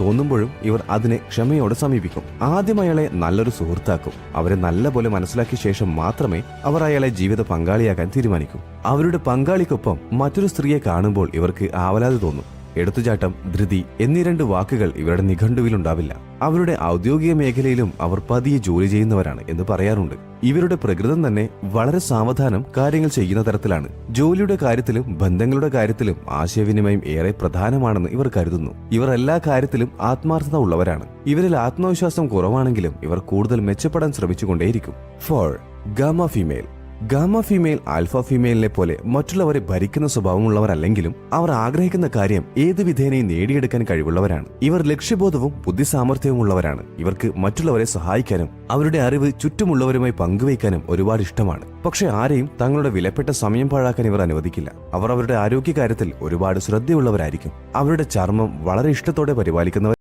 തോന്നുമ്പോഴും ഇവർ അതിനെ ക്ഷമയോടെ സമീപിക്കും. ആദ്യം അയാളെ നല്ലൊരു സുഹൃത്താക്കും. അവരെ നല്ലപോലെ മനസ്സിലാക്കിയ ശേഷം മാത്രമേ അവർ അയാളെ ജീവിത പങ്കാളിയാക്കാൻ തീരുമാനിക്കൂ. അവരുടെ പങ്കാളിക്കൊപ്പം മറ്റൊരു സ്ത്രീയെ കാണുമ്പോൾ ഇവർക്ക് ആവലാതി തോന്നും. എടുത്തുചാട്ടം, ധൃതി എന്നീ 2 വാക്കുകൾ ഇവരുടെ നിഘണ്ടുവിലുണ്ടാവില്ല. അവരുടെ ഔദ്യോഗിക മേഖലയിലും അവർ പതിയെ ജോലി ചെയ്യുന്നവരാണ് എന്ന് പറയാറുണ്ട്. ഇവരുടെ പ്രകൃതം തന്നെ വളരെ സാവധാനം കാര്യങ്ങൾ ചെയ്യുന്ന തരത്തിലാണ്. ജോലിയുടെ കാര്യത്തിലും ബന്ധങ്ങളുടെ കാര്യത്തിലും ആശയവിനിമയം ഏറെ പ്രധാനമാണെന്ന് ഇവർ കരുതുന്നു. ഇവർ എല്ലാ കാര്യത്തിലും ആത്മാർത്ഥത ഉള്ളവരാണ്. ഇവരിൽ ആത്മവിശ്വാസം കുറവാണെങ്കിലും ഇവർ കൂടുതൽ മെച്ചപ്പെടാൻ ശ്രമിച്ചുകൊണ്ടേയിരിക്കും. 4. Gamma female. Gamma female alpha ഫീമെയിലിനെ പോലെ മറ്റുള്ളവരെ ഭരിക്കുന്ന സ്വഭാവമുള്ളവരല്ലെങ്കിലും അവർ ആഗ്രഹിക്കുന്ന കാര്യം ഏത് വിധേനയും നേടിയെടുക്കാൻ കഴിവുള്ളവരാണ്. ഇവർ ലക്ഷ്യബോധവും ബുദ്ധിസാമർഥ്യവും ഉള്ളവരാണ്. ഇവർക്ക് മറ്റുള്ളവരെ സഹായിക്കാനും അവരുടെ അറിവ് ചുറ്റുമുള്ളവരുമായി പങ്കുവയ്ക്കാനും ഒരുപാട് ഇഷ്ടമാണ്. പക്ഷെ ആരെയും തങ്ങളുടെ വിലപ്പെട്ട സമയം പാഴാക്കാൻ ഇവർ അനുവദിക്കില്ല. അവർ അവരുടെ ആരോഗ്യകാര്യത്തിൽ ഒരുപാട് ശ്രദ്ധയുള്ളവരായിരിക്കും. അവരുടെ ചർമ്മം വളരെ ഇഷ്ടത്തോടെ പരിപാലിക്കുന്നവർ